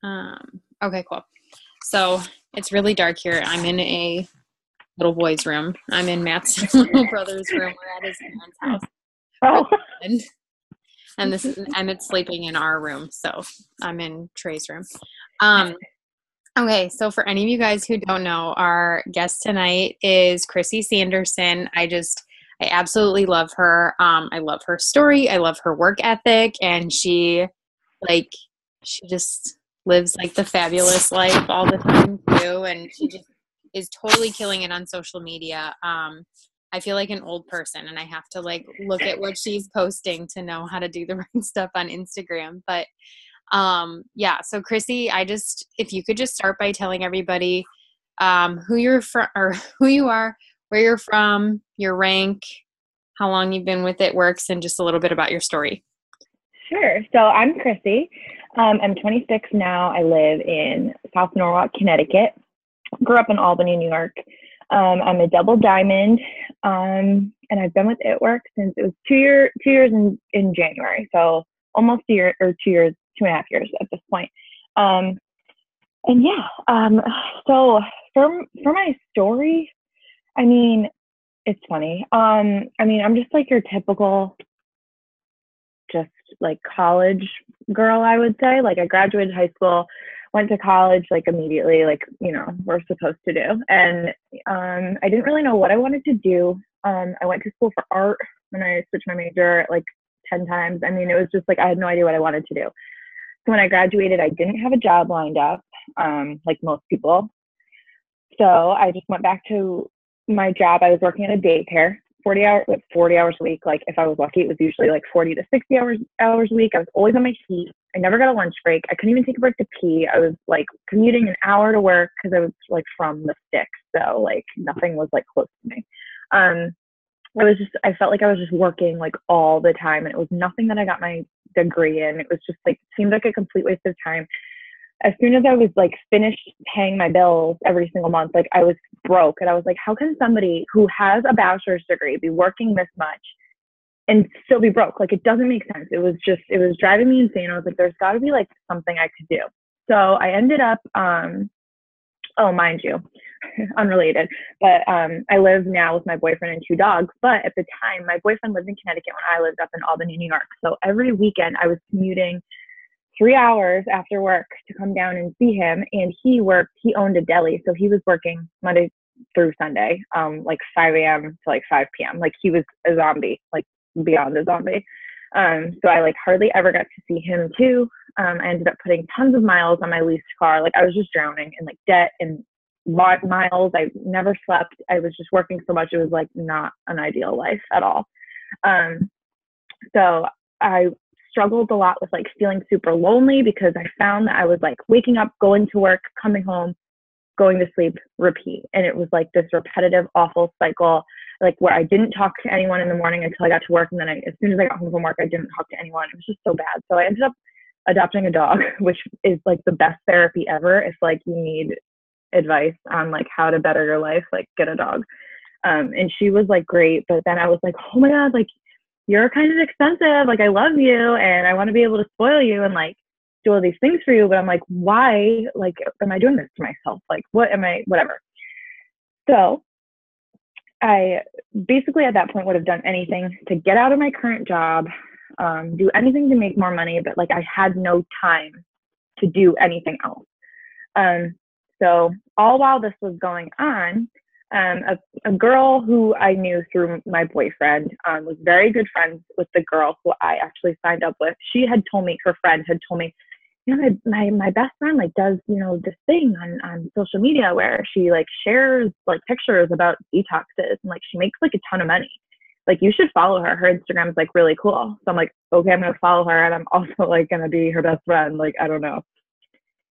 Okay, cool. So it's really dark here. I'm in a little boy's room. I'm in Matt's little brother's room. We're at his parents' house. Oh, And Emmett's sleeping in our room. So I'm in Trey's room. Um, okay, so for any of you guys who don't know, our guest tonight is Chrissy Sanderson. I absolutely love her. I love her story. I love her work ethic, and like, she just lives like the fabulous life all the time too. And she just is totally killing it on social media. I feel like an old person and I have to like look at what she's posting to know how to do the right stuff on Instagram. But yeah, so Chrissy, if you could just start by telling everybody who you're from or who you are, where you're from, your rank, how long you've been with It Works, and just a little bit about your story. sure. So I'm Chrissy. I'm 26 now. I live in South Norwalk, Connecticut. Grew up in Albany, New York. I'm a double diamond, and I've been with It Works since it was 2 years in January. So almost a year or 2 years, 2.5 years at this point. And yeah, so for my story, I mean, it's funny. I mean, I'm just like your typical, just like college girl, I would say. Like I graduated high school, went to college like immediately, like, we're supposed to do. And I didn't really know what I wanted to do. I went to school for art and I switched my major like 10 times. I mean, it was just like I had no idea what I wanted to do. So when I graduated, I didn't have a job lined up, like most people. So I just went back to my job. I was working at a daycare, 40 hours a week. Like if I was lucky, it was usually like 40 to 60 hours a week. I was always on my feet. I never got a lunch break. I couldn't even take a break to pee. I was like commuting an hour to work because I was like from the sticks. So like nothing was like close to me. I felt like I was just working like all the time, and it was nothing that I got my degree in. It was just like, seemed like a complete waste of time. As soon as I was like finished paying my bills every single month, like I was broke, and I was like, how can somebody who has a bachelor's degree be working this much and still be broke? Like it doesn't make sense. It was driving me insane. I was like, there's got to be like something I could do. So I ended up, oh, mind you, unrelated, but I live now with my boyfriend and 2 dogs. But at the time, my boyfriend lived in Connecticut when I lived up in Albany, New York. So every weekend I was commuting 3 hours after work to come down and see him. And he owned a deli. So he was working Monday through Sunday, like 5 a.m. to like 5 p.m. Like he was a zombie, like beyond a zombie. So I like hardly ever got to see him too. I ended up putting tons of miles on my leased car. Like I was just drowning in like debt and miles. I never slept. I was just working so much. It was like not an ideal life at all. So I struggled a lot with like feeling super lonely because I found that I was like waking up, going to work, coming home, going to sleep, repeat. And it was like this repetitive, awful cycle, like where I didn't talk to anyone in the morning until I got to work. And then as soon as I got home from work, I didn't talk to anyone. It was just so bad. So I ended up adopting a dog, which is like the best therapy ever. If like you need advice on like how to better your life, like get a dog. And she was like great. But then I was like, oh my God, like you're kind of expensive. Like I love you and I want to be able to spoil you and like do all these things for you. But I'm like, why? Like, am I doing this to myself? Like, whatever. So I basically at that point would have done anything to get out of my current job, do anything to make more money, but like I had no time to do anything else. So all while this was going on, a girl who I knew through my boyfriend was very good friends with the girl who I actually signed up with. Her friend had told me, my best friend like does, this thing on social media where she like shares like pictures about detoxes and like she makes like a ton of money. Like you should follow her. Her Instagram is like really cool. So I'm like, okay, I'm going to follow her. And I'm also like going to be her best friend. Like, I don't know.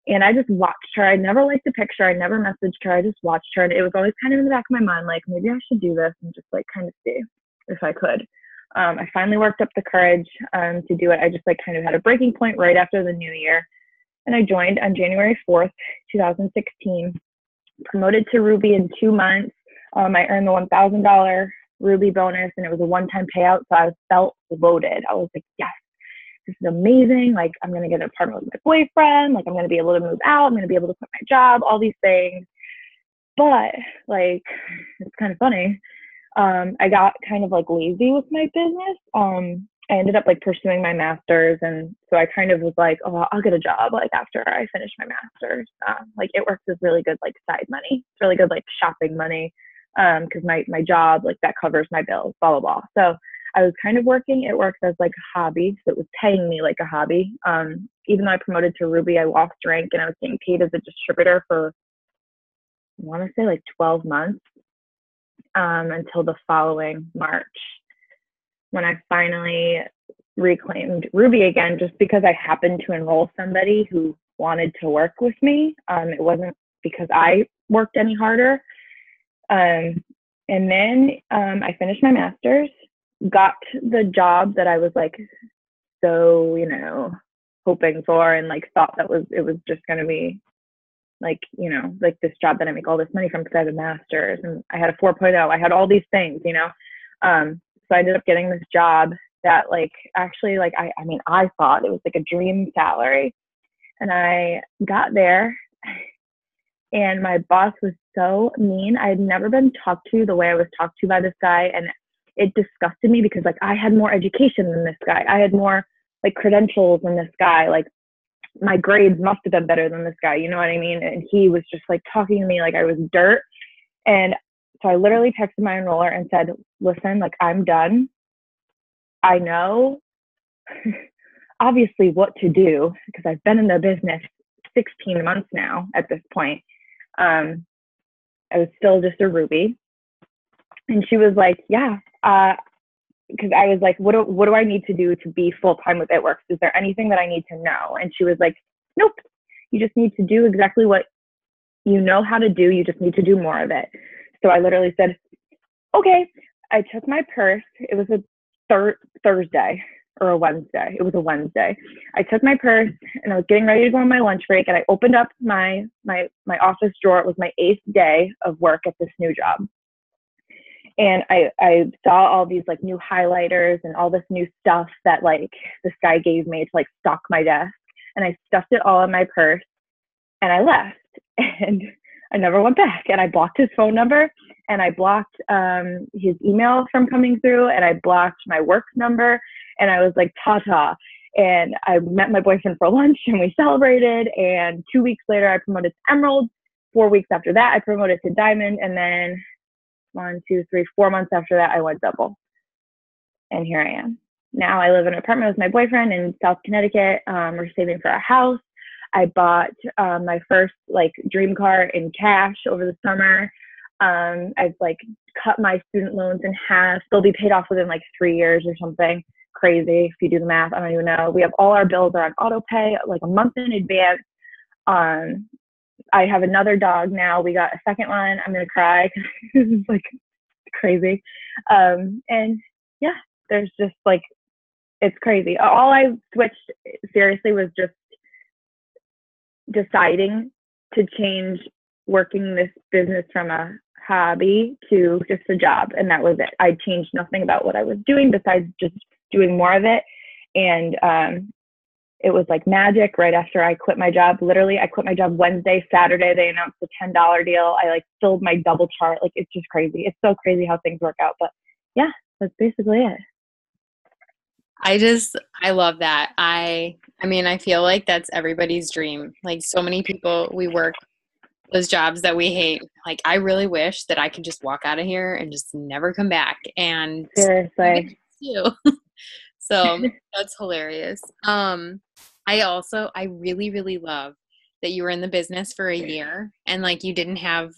And I just watched her. I never liked the picture. I never messaged her. I just watched her. And it was always kind of in the back of my mind, like, maybe I should do this and just like kind of see if I could. I finally worked up the courage to do it. I just like kind of had a breaking point right after the new year. And I joined on January 4th, 2016, promoted to Ruby in 2 months. I earned the $1,000 Ruby bonus and it was a one-time payout. So I felt loaded. I was like, yes. this is amazing. Like, I'm going to get an apartment with my boyfriend. Like, I'm going to be able to move out. I'm going to be able to quit my job, all these things. But like, it's kind of funny. I got kind of like lazy with my business. I ended up like pursuing my master's. And so I kind of was like, oh, I'll get a job like after I finish my master's. Like, it works as really good like side money. It's really good like shopping money. Because my job, like, that covers my bills, blah, blah, blah. So I was kind of working. It works as like a hobby. So it was paying me like a hobby. Even though I promoted to Ruby, I lost rank and I was getting paid as a distributor for, I want to say like 12 months, until the following March, when I finally reclaimed Ruby again, just because I happened to enroll somebody who wanted to work with me. It wasn't because I worked any harder. And then I finished my master's, got the job that I was like so, hoping for, and like thought that it was just going to be like, like this job that I make all this money from because I have a master's and I had a 4.0. I had all these things, so I ended up getting this job that like, actually, like, I mean, I thought it was like a dream salary, and I got there and my boss was so mean. I had never been talked to the way I was talked to by this guy. And it disgusted me because like I had more education than this guy. I had more like credentials than this guy. Like, my grades must have been better than this guy. You know what I mean? And he was just like talking to me like I was dirt. And so I literally texted my enroller and said, listen, like, I'm done. I know obviously what to do because I've been in the business 16 months now at this point. I was still just a Ruby. And she was like, yeah, because I was like, what do I need to do to be full-time with ItWorks? Is there anything that I need to know? And she was like, nope, you just need to do exactly what you know how to do. You just need to do more of it. So I literally said, okay. I took my purse. It was a Thursday or a Wednesday. It was a Wednesday. I took my purse and I was getting ready to go on my lunch break, and I opened up my office drawer. It was my 8th day of work at this new job. And I saw all these like new highlighters and all this new stuff that like this guy gave me to like stock my desk. And I stuffed it all in my purse and I left, and I never went back. And I blocked his phone number, and I blocked his email from coming through, and I blocked my work number. And I was like, ta-ta. And I met my boyfriend for lunch and we celebrated. And 2 weeks later, I promoted to Emerald. 4 weeks after that, I promoted to Diamond. And then 4 months after that, I went double. And here I am. Now I live in an apartment with my boyfriend in South Connecticut. We're saving for a house. I bought my first like dream car in cash over the summer. I've like cut my student loans in half. They'll be paid off within like 3 years or something crazy. If you do the math, I don't even know. We have all our bills are on auto pay like a month in advance. I have another dog now. We got a second one. I'm going to cry because this is like crazy. And yeah, there's just like, it's crazy. All I switched seriously was just deciding to change working this business from a hobby to just a job. And that was it. I changed nothing about what I was doing besides just doing more of it. And it was like magic right after I quit my job. Literally, I quit my job Wednesday. Saturday, they announced a $10 deal. I like filled my double chart. Like, it's just crazy. It's so crazy how things work out. But yeah, that's basically it. I love that. I mean, I feel like that's everybody's dream. Like, so many people, we work those jobs that we hate. Like, I really wish that I could just walk out of here and just never come back. And Seriously. So that's hilarious. I really, really love that you were in the business for a year and like you didn't have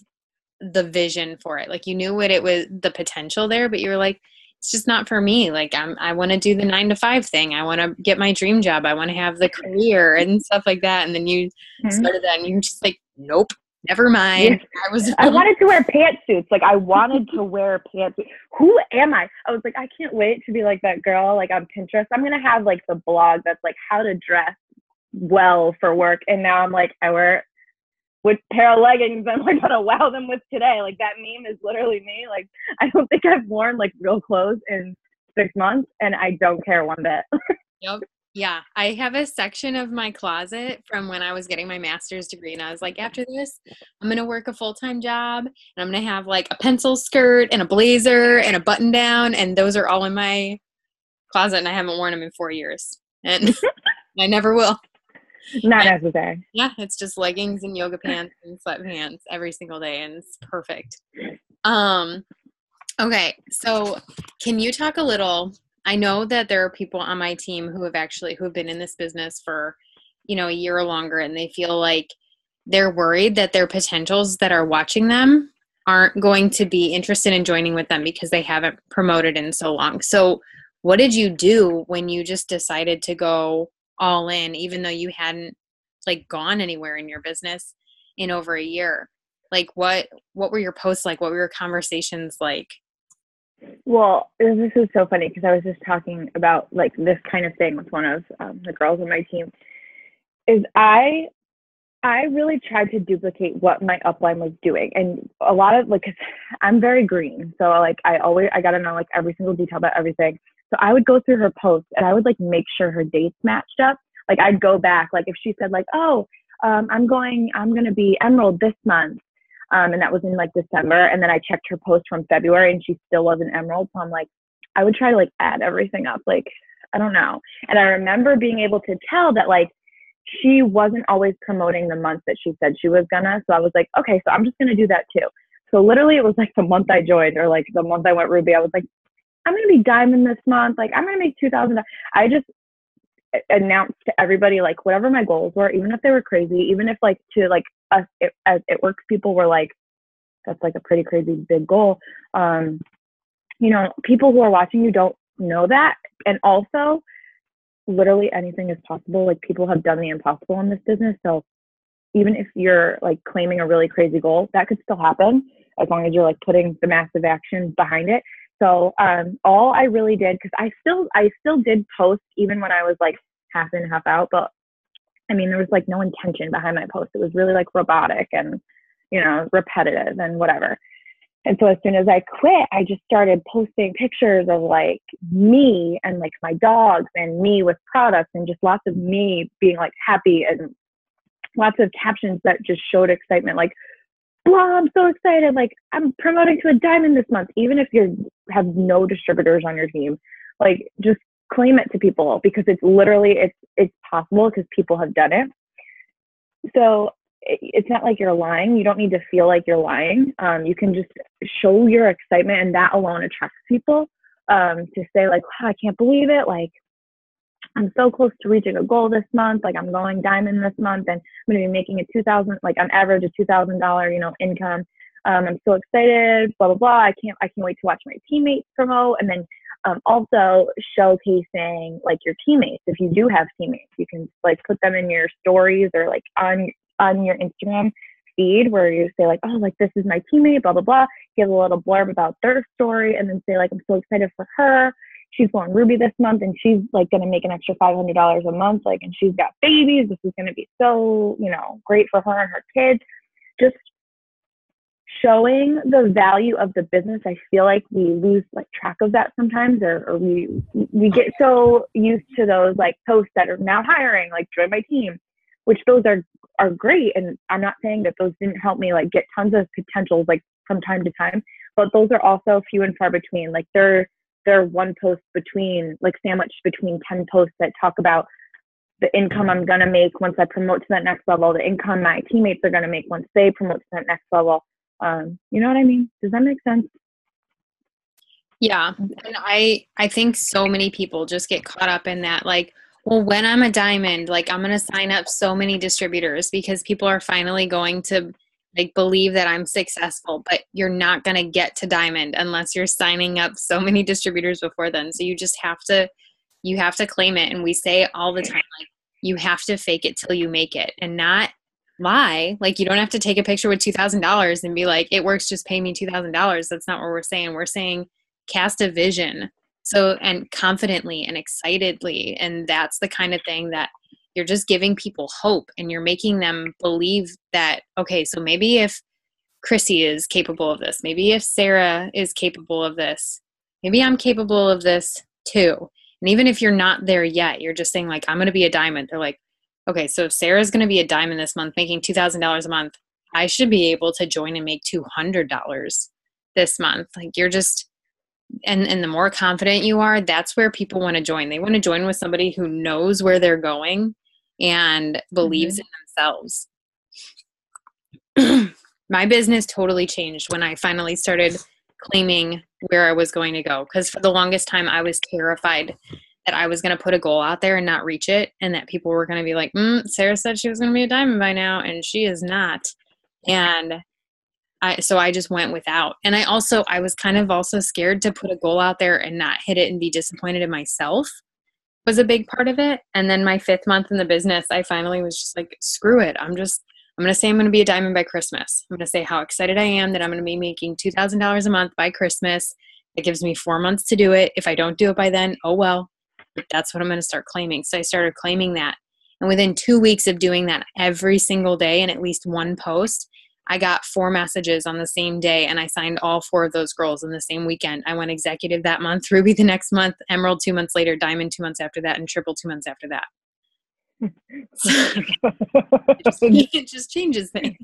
the vision for it. Like, you knew what it was, the potential there, but you were like, it's just not for me. Like, I want to do the 9-to-5 thing. I want to get my dream job. I want to have the career and stuff like that. And then you started that and you're just like, nope, never mind. Yeah. I wanted to wear pantsuits. Like, I wanted to wear pantsuits. Who am I? I was like, I can't wait to be like that girl, like on Pinterest. I'm going to have like the blog that's like how to dress well for work. And now I'm like, I wear with pair of leggings I'm like gonna wow them with today. Like, that meme is literally me. Like, I don't think I've worn like real clothes in 6 months and I don't care one bit. Yep. Yeah, I have a section of my closet from when I was getting my master's degree, and I was like, after this, I'm gonna work a full-time job, and I'm gonna have like a pencil skirt and a blazer and a button down, and those are all in my closet, and I haven't worn them in 4 years, and I never will. Not And necessary. yeah, it's just leggings and yoga pants and sweatpants every single day, and it's perfect. Um, okay, so can you talk a little? I know that there are people on my team who have been in this business for, a year or longer, and they feel like they're worried that their potentials that are watching them aren't going to be interested in joining with them because they haven't promoted in so long. So, what did you do when you just decided to go all in, even though you hadn't like gone anywhere in your business in over a year? Like, what were your posts like? What were your conversations like? Well, this is so funny because I was just talking about like this kind of thing with one of the girls on my team. Is I really tried to duplicate what my upline was doing, and a lot of like, 'cause I'm very green, so like I gotta know like every single detail about everything. So I would go through her posts and I would like make sure her dates matched up. Like I'd go back, like if she said like, oh, I'm gonna be Emerald this month, and that was in like December, and then I checked her post from February and she still wasn't Emerald. So I'm like, I would try to like add everything up, like I don't know. And I remember being able to tell that like she wasn't always promoting the month that she said she was gonna. So I was like, okay, so I'm just gonna do that too. So literally it was like the month I joined or like the month I went Ruby, I was like, I'm gonna be diamond this month. Like I'm gonna make 2,000. I just announced to everybody like whatever my goals were, even if they were crazy, even if like to like us as it works people were like, that's like a pretty crazy big goal. People who are watching you don't know that. And also literally anything is possible. Like people have done the impossible in this business. So even if you're like claiming a really crazy goal, that could still happen as long as you're like putting the massive action behind it. So all I really did, because I still did post even when I was like half in, half out, but I mean there was like no intention behind my post. It was really like robotic and repetitive and whatever. And so as soon as I quit, I just started posting pictures of like me and like my dogs and me with products and just lots of me being like happy and lots of captions that just showed excitement. Like, wow, I'm so excited. Like I'm promoting to a diamond this month. Even if you have no distributors on your team, like just claim it to people because it's literally, it's possible because people have done it. So it's not like you're lying. You don't need to feel like you're lying. You can just show your excitement, and that alone attracts people to say like, wow, I can't believe it. Like I'm so close to reaching a goal this month. Like I'm going diamond this month and I'm going to be making a 2,000, like on average, a $2,000, income. I'm so excited, blah, blah, blah. I can't wait to watch my teammates promote. And then also showcasing like your teammates. If you do have teammates, you can like put them in your stories or like on your Instagram feed where you say like, oh, like this is my teammate, blah, blah, blah. Give a little blurb about their story and then say like, I'm so excited for her. She's going Ruby this month and she's like going to make an extra $500 a month. Like, and she's got babies. This is going to be so, great for her and her kids. Just showing the value of the business. I feel like we lose like track of that sometimes, or we get so used to those like posts that are now hiring, like join my team, which those are great. And I'm not saying that those didn't help me like get tons of potentials like from time to time, but those are also few and far between. Like they're one post between, like sandwiched between 10 posts that talk about the income I'm going to make once I promote to that next level, the income my teammates are going to make once they promote to that next level. You know what I mean? Does that make sense? Yeah. And I think so many people just get caught up in that, like, well, when I'm a diamond, like I'm going to sign up so many distributors because people are finally going to like believe that I'm successful, but you're not going to get to diamond unless you're signing up so many distributors before then. So you have to claim it. And we say all the time, like you have to fake it till you make it and not lie. Like you don't have to take a picture with $2,000 and be like, it works, just pay me $2,000. That's not what we're saying. We're saying cast a vision. So, and confidently and excitedly. And that's the kind of thing that you're just giving people hope and you're making them believe that, okay, so maybe if Chrissy is capable of this, maybe if Sarah is capable of this, maybe I'm capable of this too. And even if you're not there yet, you're just saying like, I'm going to be a diamond. They're like, okay, so if Sarah's going to be a diamond this month, making $2,000 a month, I should be able to join and make $200 this month. Like you're just, and the more confident you are, that's where people want to join. They want to join with somebody who knows where they're going and believes in themselves. My business totally changed when I finally started claiming where I was going to go. Because for the longest time, I was terrified that I was going to put a goal out there and not reach it. And that people were going to be like, Sarah said she was going to be a diamond by now, and she is not. And so I just went without. And I was kind of also scared to put a goal out there and not hit it and be disappointed in myself was a big part of it. And then my 5th month in the business, I finally was just like, screw it. I'm going to say I'm going to be a diamond by Christmas. I'm going to say how excited I am that I'm going to be making $2,000 a month by Christmas. It gives me 4 months to do it. If I don't do it by then, oh well. But that's what I'm going to start claiming. So I started claiming that. And within 2 weeks of doing that every single day and at least one post, I got 4 messages on the same day, and I signed all 4 of those girls in the same weekend. I went executive that month, ruby the next month, emerald 2 months later, diamond 2 months after that, and triple 2 months after that. It just changes things.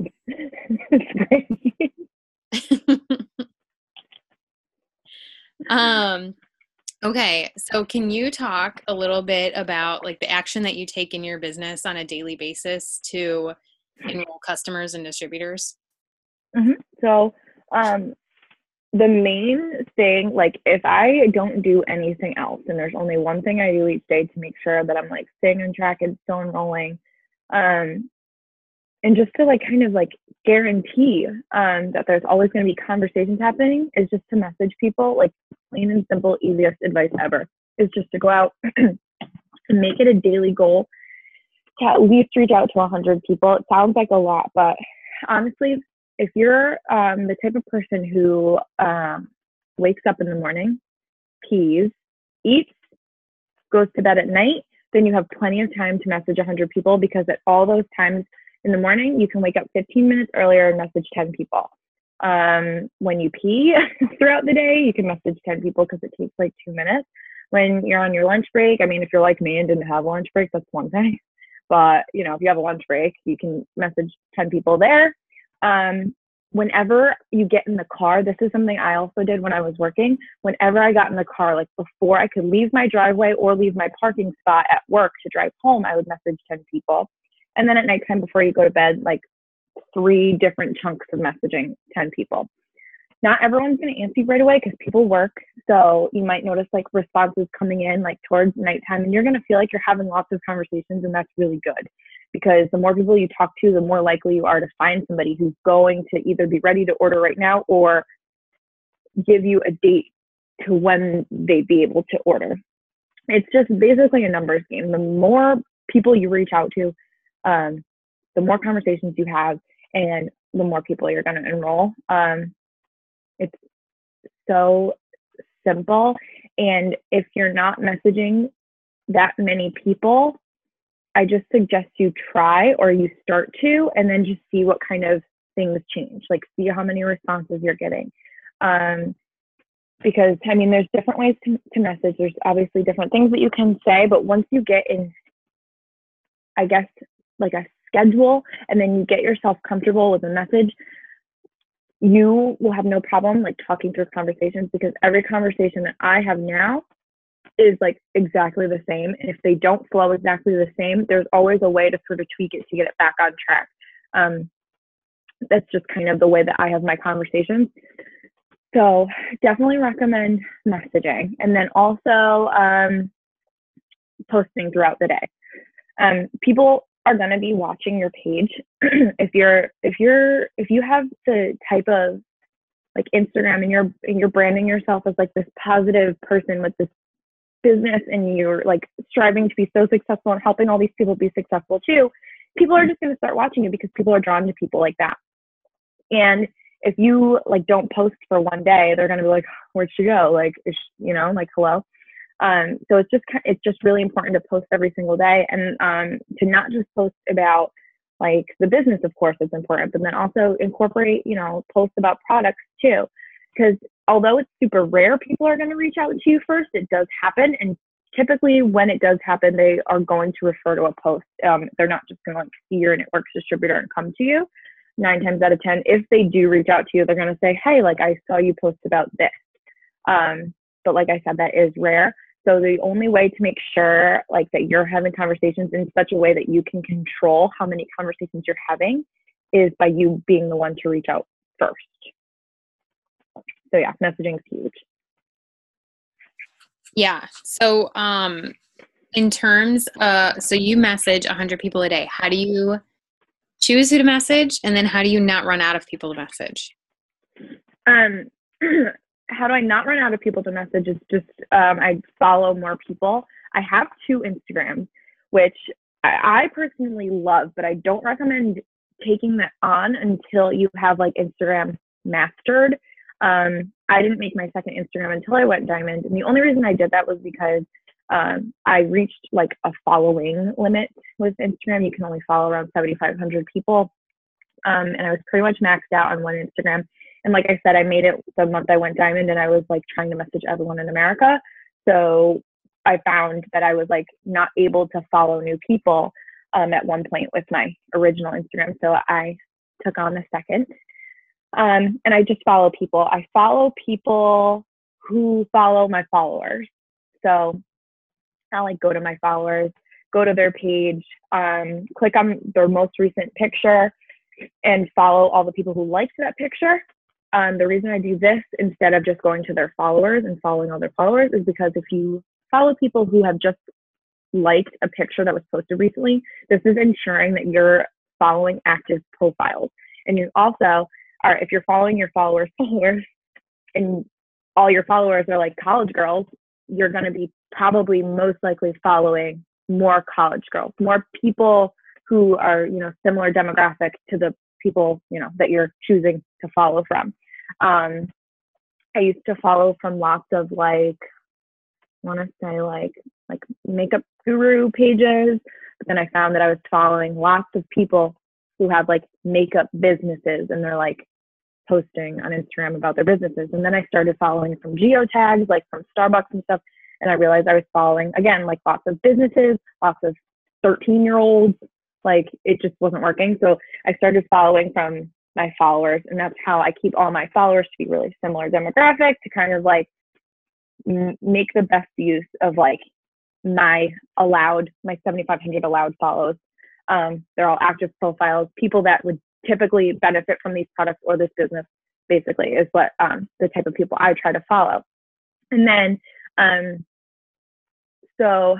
Okay, so can you talk a little bit about like the action that you take in your business on a daily basis to enroll customers and distributors? So, the main thing, like if I don't do anything else and there's only one thing I do each day to make sure that I'm like staying on track and still enrolling, and just to like kind of like guarantee that there's always going to be conversations happening, is just to message people. Like plain and simple, easiest advice ever is just to go out and make it a daily goal to at least reach out to 100 people. It sounds like a lot, but honestly, if you're the type of person who wakes up in the morning, pees, eats, goes to bed at night, then you have plenty of time to message 100 people, because at all those times in the morning, you can wake up 15 minutes earlier and message 10 people. When you pee throughout the day, you can message 10 people because it takes like 2 minutes. When you're on your lunch break, I mean, if you're like me and didn't have a lunch break, that's one thing. But, you know, if you have a lunch break, you can message 10 people there. Whenever you get in the car, this is something I also did when I was working. Whenever I got in the car, like before I could leave my driveway or leave my parking spot at work to drive home, I would message 10 people. And then at nighttime before you go to bed, like 3 different chunks of messaging 10 people. Not everyone's going to answer you right away because people work. So you might notice like responses coming in like towards nighttime, and you're going to feel like you're having lots of conversations, and that's really good, because the more people you talk to, the more likely you are to find somebody who's going to either be ready to order right now or give you a date to when they'd be able to order. It's just basically a numbers game. The more people you reach out to, the more conversations you have, and the more people you're going to enroll. It's so simple. And if you're not messaging that many people, I just suggest you try, or you start to, and then just see what kind of things change. Like see how many responses you're getting. Because I mean, there's different ways to message. There's obviously different things that you can say, but once you get in, I guess, like a schedule, and then you get yourself comfortable with a message, you will have no problem like talking through conversations, because every conversation that I have now is like exactly the same. And if they don't flow exactly the same, there's always a way to sort of tweak it to get it back on track. That's just kind of the way that I have my conversations. So definitely recommend messaging, and then also posting throughout the day. People are going to be watching your page. If you have the type of like Instagram, and you're branding yourself as like this positive person with this business, and you're like striving to be so successful and helping all these people be successful too, people are just going to start watching you, because people are drawn to people like that. And if you like don't post for one day, they're going to be like, where'd she go? Like, like, hello. So it's just really important to post every single day, and to not just post about like the business, of course, it's important, but then also incorporate, post about products too. Because although it's super rare people are going to reach out to you first, it does happen. And typically when it does happen, they are going to refer to a post. They're not just going to like see your network's distributor and come to you. 9 times out of 10, if they do reach out to you, they're going to say, hey, like I saw you post about this. But like I said, that is rare. So the only way to make sure like that you're having conversations in such a way that you can control how many conversations you're having is by you being the one to reach out first. So yeah, messaging is huge. Yeah. So in terms so you message 100 people a day. How do you choose who to message? And then how do you not run out of people to message? How do I not run out of people to message? Is just I follow more people. I have 2 Instagrams, which I personally love, but I don't recommend taking that on until you have like Instagram mastered. I didn't make my second Instagram until I went diamond. And the only reason I did that was because I reached like a following limit with Instagram. You can only follow around 7,500 people. And I was pretty much maxed out on one Instagram. And like I said, I made it the month I went diamond and I was like trying to message everyone in America. So I found that I was like not able to follow new people at one point with my original Instagram. So I took on the second. And I just follow people. I follow people who follow my followers. So I'll like go to my followers, go to their page, click on their most recent picture and follow all the people who liked that picture. The reason I do this instead of just going to their followers and following all their followers is because if you follow people who have just liked a picture that was posted recently, this is ensuring that you're following active profiles. And you also are, if you're following your followers and all your followers are like college girls, you're going to be probably most likely following more college girls, more people who are, you know, similar demographic to the people, you know, that you're choosing to follow from. I used to follow from lots of like, I want to say like makeup guru pages, but then I found that I was following lots of people who have like makeup businesses and they're like posting on Instagram about their businesses. And then I started following from geotags, like from Starbucks and stuff. And I realized I was following, again, like lots of businesses, lots of 13-year-olds, like it just wasn't working. So I started following from my followers, and that's how I keep all my followers to be really similar demographic to kind of like make the best use of like my 7,500 allowed follows. They're all active profiles, people that would typically benefit from these products or this business, basically, is what the type of people I try to follow. And then, so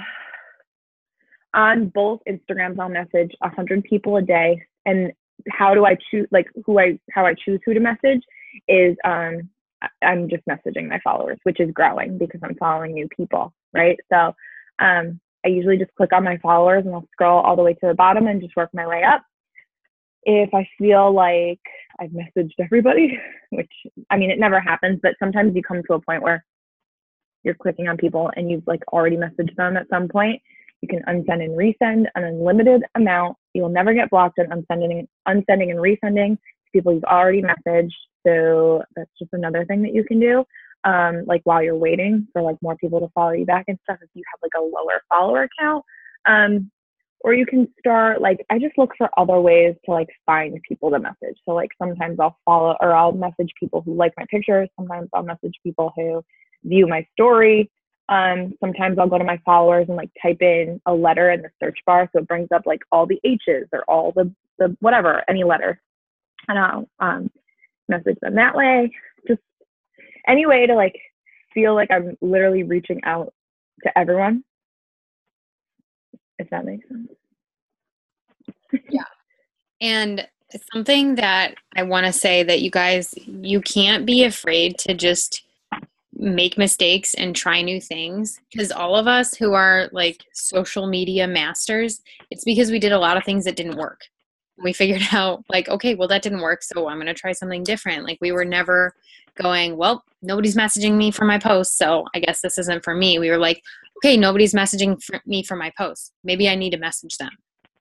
on both Instagrams, I'll message 100 people a day. And how do I choose, like how I choose who to message is I'm just messaging my followers, which is growing because I'm following new people, right? So I usually just click on my followers and I'll scroll all the way to the bottom and just work my way up. If I feel like I've messaged everybody, which, I mean, it never happens, but sometimes you come to a point where you're clicking on people and you've like already messaged them at some point. You can unsend and resend an unlimited amount. You will never get blocked on unsending and resending to people you've already messaged. So that's just another thing that you can do. Like while you're waiting for like more people to follow you back and stuff, if you have like a lower follower count. Or you can start, like, I just look for other ways to like find people to message. So like sometimes I'll follow or I'll message people who like my pictures. Sometimes I'll message people who view my story. Sometimes I'll go to my followers and like type in a letter in the search bar. So it brings up like all the H's or all the whatever, any letter. And I'll message them that way. Just any way to like feel like I'm literally reaching out to everyone. If that makes sense. Yeah. And something that I want to say that you guys, you can't be afraid to just make mistakes and try new things, because all of us who are like social media masters, it's because we did a lot of things that didn't work. We figured out like, okay, well, that didn't work, so I'm going to try something different. Like we were never going, well, nobody's messaging me for my post, so I guess this isn't for me. We were like, okay, nobody's messaging me for my post. Maybe I need to message them.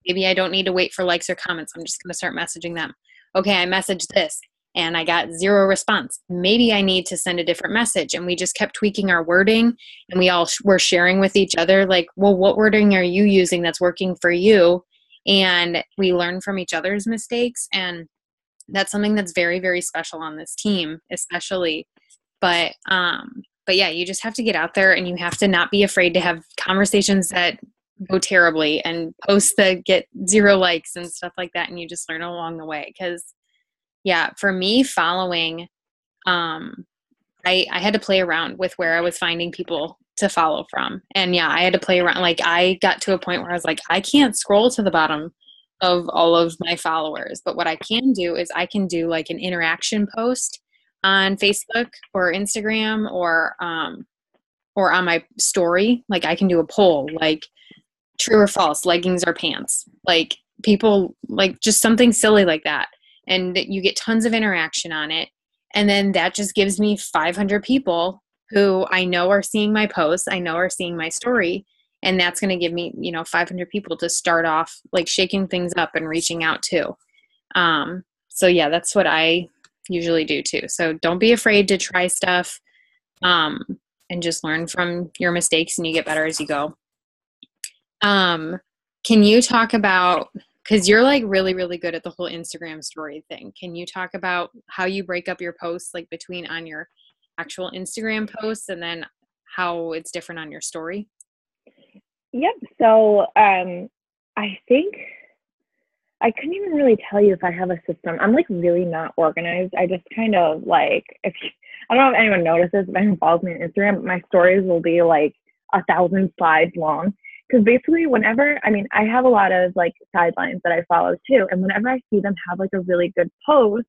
Maybe I don't need to wait for likes or comments. I'm just going to start messaging them. Okay, I messaged this and I got 0 response. Maybe I need to send a different message. And we just kept tweaking our wording, and we all were sharing with each other, like, well, what wording are you using that's working for you? And we learn from each other's mistakes. And that's something that's very, very special on this team, especially. But yeah, you just have to get out there, and you have to not be afraid to have conversations that go terribly and posts that get 0 likes and stuff like that. And you just learn along the way. Cause yeah, for me, following, I had to play around with where I was finding people to follow from. And yeah, I had to play around. Like, I got to a point where I was like, I can't scroll to the bottom of all of my followers. But what I can do is I can do like an interaction post on Facebook or Instagram or on my story. Like, I can do a poll, like, true or false, leggings or pants. Like, people, like, just something silly like that. And you get tons of interaction on it. And then that just gives me 500 people who I know are seeing my posts, I know are seeing my story. And that's going to give me, 500 people to start off, like, shaking things up and reaching out to. So yeah, that's what I usually do too. So don't be afraid to try stuff, and just learn from your mistakes, and you get better as you go. Can you talk about, because you're like really, really good at the whole Instagram story thing. Can you talk about how you break up your posts, like between on your actual Instagram posts and then how it's different on your story? Yep. So I think I couldn't even really tell you if I have a system. I'm like really not organized. I just kind of like, I don't know if anyone notices, if anyone follows me on Instagram, my stories will be like 1,000 slides long. Because basically I have a lot of like sidelines that I follow too. And whenever I see them have like a really good post,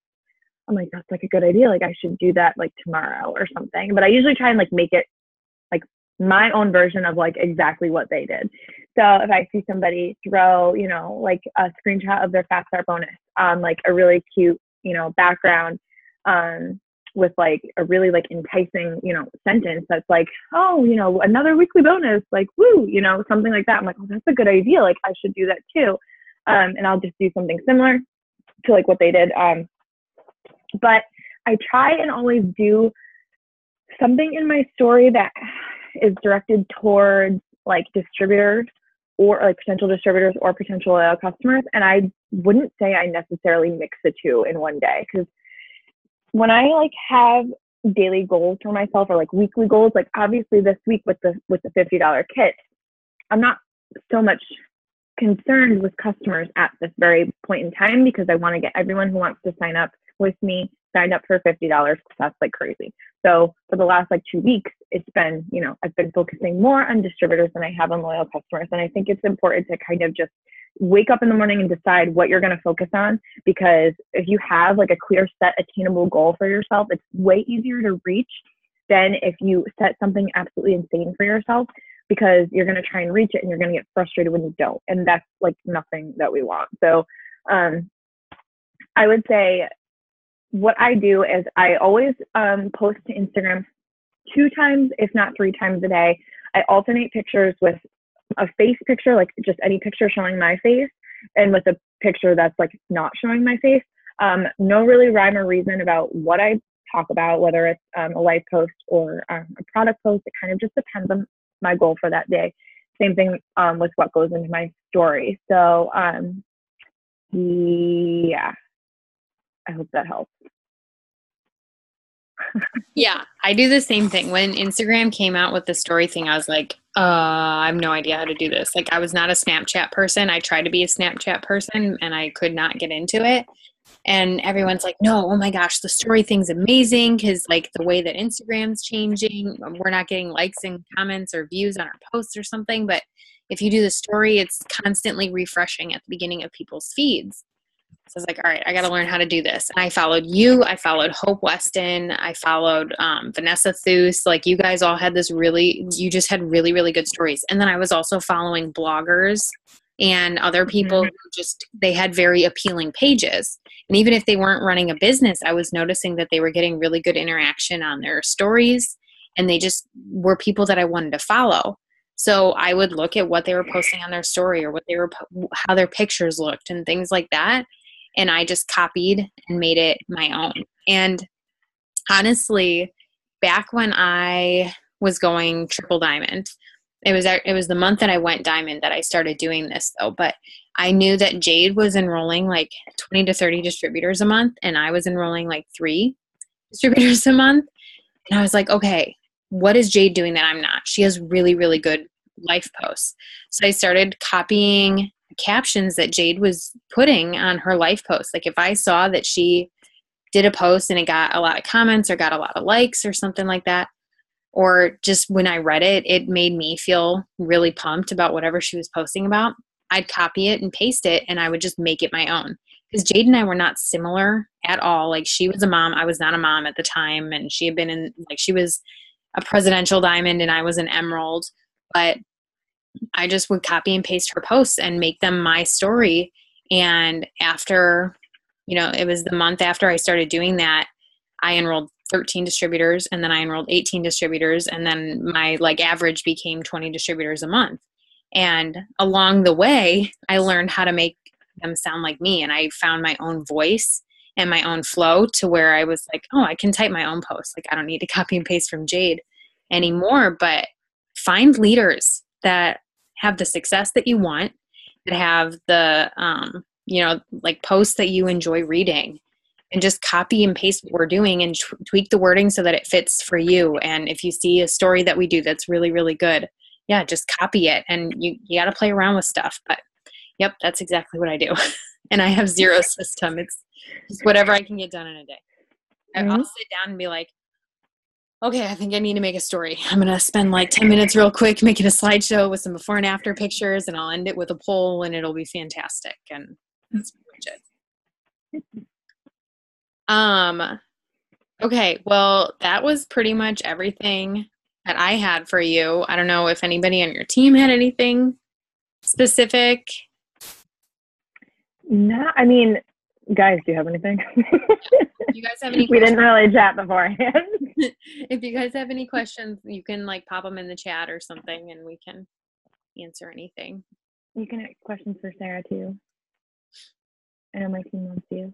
I'm like, that's like a good idea. Like, I should do that like tomorrow or something. But I usually try and like make it like my own version of like exactly what they did. So if I see somebody throw, like a screenshot of their Fast Start bonus on like a really cute, background, with like a really like enticing, sentence that's like, oh, another weekly bonus, like, woo, something like that. I'm like, oh, that's a good idea. Like, I should do that too. And I'll just do something similar to like what they did. But I try and always do something in my story that is directed towards like distributors or like potential distributors or potential customers. And I wouldn't say I necessarily mix the two in one day, because when I like have daily goals for myself or like weekly goals, like obviously this week with the $50 kit, I'm not so much concerned with customers at this very point in time, because I want to get everyone who wants to sign up with me signed up for $50, because that's like crazy. So for the last like 2 weeks, it's been, I've been focusing more on distributors than I have on loyal customers. And I think it's important to kind of just wake up in the morning and decide what you're going to focus on, because if you have like a clear set attainable goal for yourself, it's way easier to reach than if you set something absolutely insane for yourself, because you're going to try and reach it and you're going to get frustrated when you don't. And that's like nothing that we want. So I would say what I do is I always post to Instagram 2 times, if not 3 times a day. I alternate pictures with a face picture, like just any picture showing my face, and with a picture that's like not showing my face. No really rhyme or reason about what I talk about, whether it's a life post or a product post. It kind of just depends on my goal for that day. Same thing with what goes into my story. So yeah, I hope that helps. Yeah, I do the same thing. When Instagram came out with the story thing, I was like, I have no idea how to do this. Like, I was not a Snapchat person. I tried to be a Snapchat person and I could not get into it. And everyone's like, no, oh my gosh, the story thing's amazing, because like the way that Instagram's changing, we're not getting likes and comments or views on our posts or something. But if you do the story, it's constantly refreshing at the beginning of people's feeds. So I was like, all right, I got to learn how to do this. And I followed you. I followed Hope Weston. I followed Vanessa Thus. Like, you guys all had you just had really, really good stories. And then I was also following bloggers and other people who they had very appealing pages. And even if they weren't running a business, I was noticing that they were getting really good interaction on their stories. And they just were people that I wanted to follow. So I would look at what they were posting on their story, or how their pictures looked and things like that. And I just copied and made it my own. And honestly, back when I was going triple diamond, it was the month that I went diamond that I started doing this though. But I knew that Jade was enrolling like 20 to 30 distributors a month, and I was enrolling like 3 distributors a month. And I was like, okay, what is Jade doing that I'm not? She has really, really good life posts. So I started copying captions that Jade was putting on her life posts. Like if I saw that she did a post and it got a lot of comments or got a lot of likes or something like that, or just when I read it, it made me feel really pumped about whatever she was posting about, I'd copy it and paste it, and I would just make it my own. Because Jade and I were not similar at all. Like she was a mom. I was not a mom at the time. And she had been in, like she was a presidential diamond and I was an emerald. But I just would copy and paste her posts and make them my story. And after, it was the month after I started doing that, I enrolled 13 distributors, and then I enrolled 18 distributors, and then my like average became 20 distributors a month. And along the way, I learned how to make them sound like me, and I found my own voice and my own flow to where I was like, oh, I can type my own posts. Like I don't need to copy and paste from Jade anymore. But find leaders that have the success that you want, that have the like posts that you enjoy reading, and just copy and paste what we're doing and tweak the wording so that it fits for you. And if you see a story that we do that's really, really good, yeah, just copy it. And you got to play around with stuff. But yep, that's exactly what I do. And I have zero system. It's just whatever I can get done in a day. Mm-hmm. I'll sit down and be like, okay, I think I need to make a story. I'm going to spend like 10 minutes real quick making a slideshow with some before and after pictures, and I'll end it with a poll, and it'll be fantastic. And that's pretty much it. Okay, well, that was pretty much everything that I had for you. I don't know if anybody on your team had anything specific. No, I mean, guys, do you have anything? If you guys have any we didn't really chat beforehand. If you guys have any questions, you can like pop them in the chat or something, and we can answer anything. You can ask questions for Sarah too. I know my team wants you.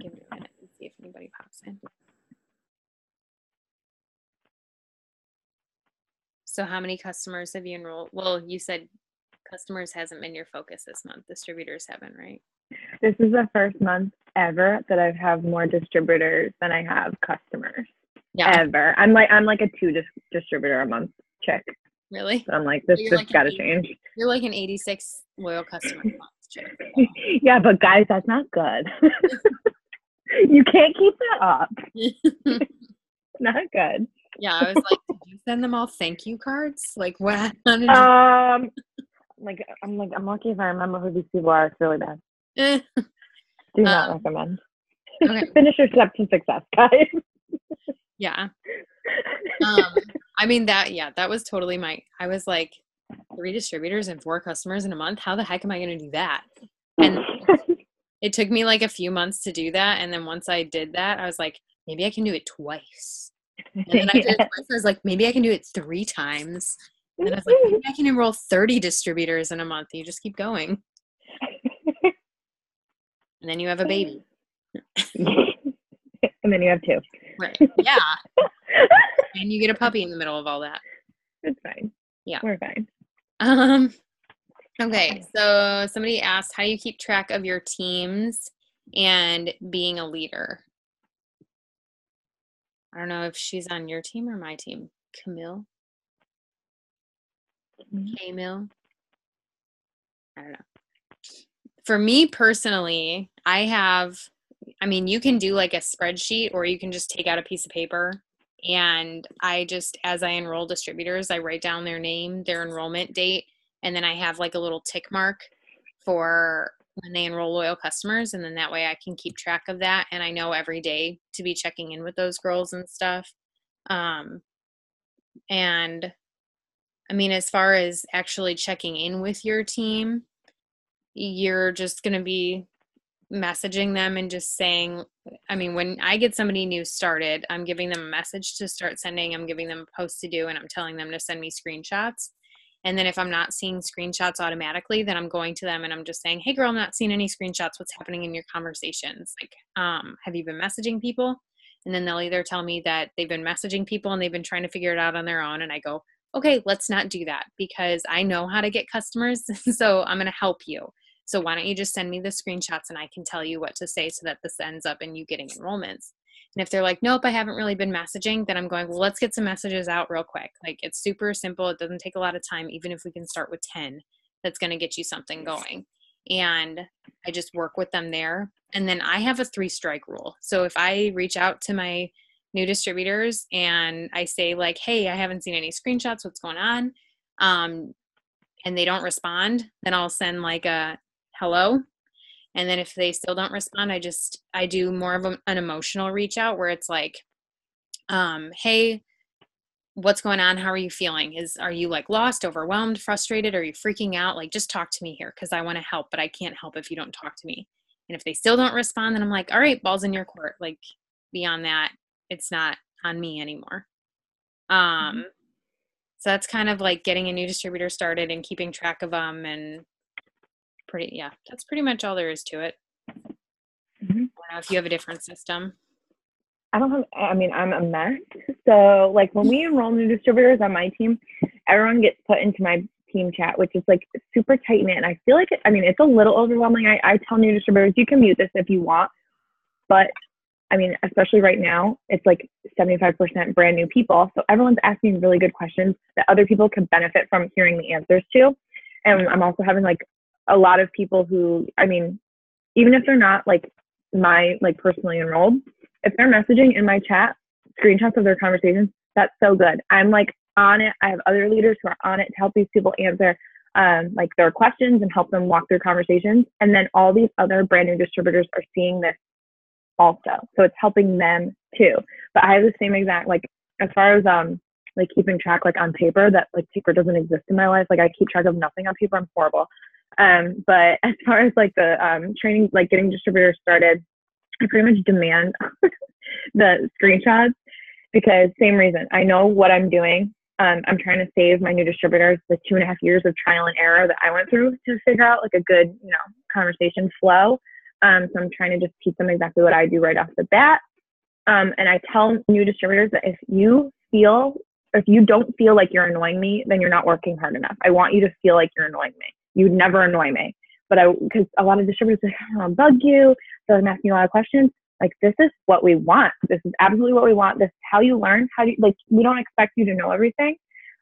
Give it a minute and see if anybody pops in. So how many customers have you enrolled? Well, you said customers hasn't been your focus this month. Distributors haven't, right? This is the first month ever that I have more distributors than I have customers. Yeah. Ever. I'm like a 2 distributor a month chick. Really? So I'm like, this just like gotta change. You're like an 86 loyal customer a month chick. Yeah, but guys, that's not good. You can't keep that up. Not good. Yeah, I was like, did you send them all thank you cards? Like what? I'm lucky if I remember who these people are. It's really bad. Do not recommend. Okay. Finish your steps to success, guys. Yeah. I mean that was totally I was like 3 distributors and 4 customers in a month. How the heck am I going to do that? And it took me like a few months to do that. And then once I did that, I was like, maybe I can do it twice. And then I did it twice. I was like, maybe I can do it 3 times. And then I was like, maybe I can enroll 30 distributors in a month. You just keep going. And then you have a baby. And then you have 2. Right. Yeah. And you get a puppy in the middle of all that. It's fine. Yeah. We're fine. Okay. So somebody asked how you keep track of your teams and being a leader. I don't know if she's on your team or my team. Camille? Camille? I don't know. For me personally, you can do like a spreadsheet, or you can just take out a piece of paper, and as I enroll distributors, I write down their name, their enrollment date, and then I have like a little tick mark for when they enroll loyal customers, and then that way I can keep track of that, and I know every day to be checking in with those girls and stuff. And I mean, as far as actually checking in with your team, you're just going to be messaging them and just saying I mean, when I get somebody new started, I'm giving them a message to start sending, I'm giving them a post to do, and I'm telling them to send me screenshots. And then if I'm not seeing screenshots automatically, then I'm going to them and I'm just saying, hey girl, I'm not seeing any screenshots. What's happening in your conversations? Like, have you been messaging people? And then they'll either tell me that they've been messaging people and they've been trying to figure it out on their own. And I go, okay, let's not do that because I know how to get customers. So I'm going to help you. So why don't you just send me the screenshots and I can tell you what to say so that this ends up in you getting enrollments. And if they're like, nope, I haven't really been messaging, then I'm going, well, let's get some messages out real quick. Like it's super simple. It doesn't take a lot of time. Even if we can start with 10, that's going to get you something going. And I just work with them there. And then I have a 3-strike rule. So if I reach out to my new distributors and I say like, hey, I haven't seen any screenshots, what's going on? And they don't respond, then I'll send like a hello. And then if they still don't respond, I do more of an emotional reach out where it's like, hey, what's going on? How are you feeling? Are you like lost, overwhelmed, frustrated? Are you freaking out? Like, just talk to me here because I want to help, but I can't help if you don't talk to me. And if they still don't respond, then I'm like, all right, ball's in your court. Like beyond that, it's not on me anymore. So that's kind of like getting a new distributor started and keeping track of them and that's pretty much all there is to it. I don't know if you have a different system. I'm a mess. So like when we enroll new distributors on my team, everyone gets put into my team chat, which is like super tight knit. And I feel like it's a little overwhelming. I tell new distributors, you can mute this if you want, but especially right now, it's like 75% brand new people. So everyone's asking really good questions that other people can benefit from hearing the answers to. And I'm also having like a lot of people who, even if they're not like personally enrolled, if they're messaging in my chat, screenshots of their conversations, that's so good. I'm like on it. I have other leaders who are on it to help these people answer like their questions and help them walk through conversations. And then all these other brand new distributors are seeing this also. So it's helping them too. But I have the same exact, like, as far as like keeping track like on paper, that like paper doesn't exist in my life. Like I keep track of nothing on paper. I'm horrible. But as far as like the training, like getting distributors started, I pretty much demand the screenshots because same reason. I know what I'm doing. I'm trying to save my new distributors the 2.5 years of trial and error that I went through to figure out like a good, conversation flow. So I'm trying to just teach them exactly what I do right off the bat. And I tell new distributors that if you don't feel like you're annoying me, then you're not working hard enough. I want you to feel like you're annoying me. You would never annoy me. But because a lot of distributors are like, I don't want to bug you. So I'm asking you a lot of questions. Like, this is what we want. This is absolutely what we want. This is how you learn. We don't expect you to know everything.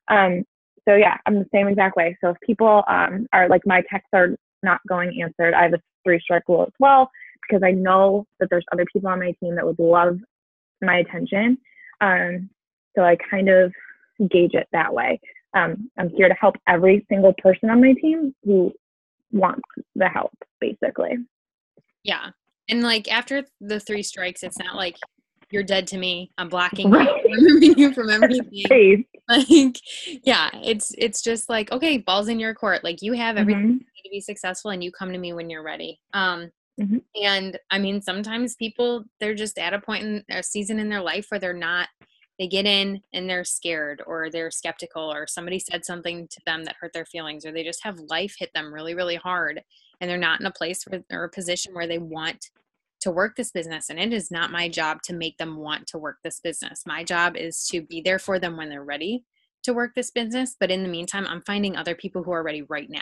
So yeah, I'm the same exact way. So if people are like, my texts are not going answered, I have a 3-strike rule as well, because I know that there's other people on my team that would love my attention. So I kind of gauge it that way. I'm here to help every single person on my team who wants the help, basically. Yeah. And like after the 3 strikes, it's not like you're dead to me. I'm blocking right. you, removing you from everything. Like, yeah, it's just like, okay, ball's in your court. Like you have everything you need to be successful and you come to me when you're ready. And sometimes people, they're just at a point in a season in their life where they get in and they're scared or they're skeptical or somebody said something to them that hurt their feelings or they just have life hit them really, really hard and they're not in a place or a position where they want to work this business. And it is not my job to make them want to work this business. My job is to be there for them when they're ready to work this business. But in the meantime, I'm finding other people who are ready right now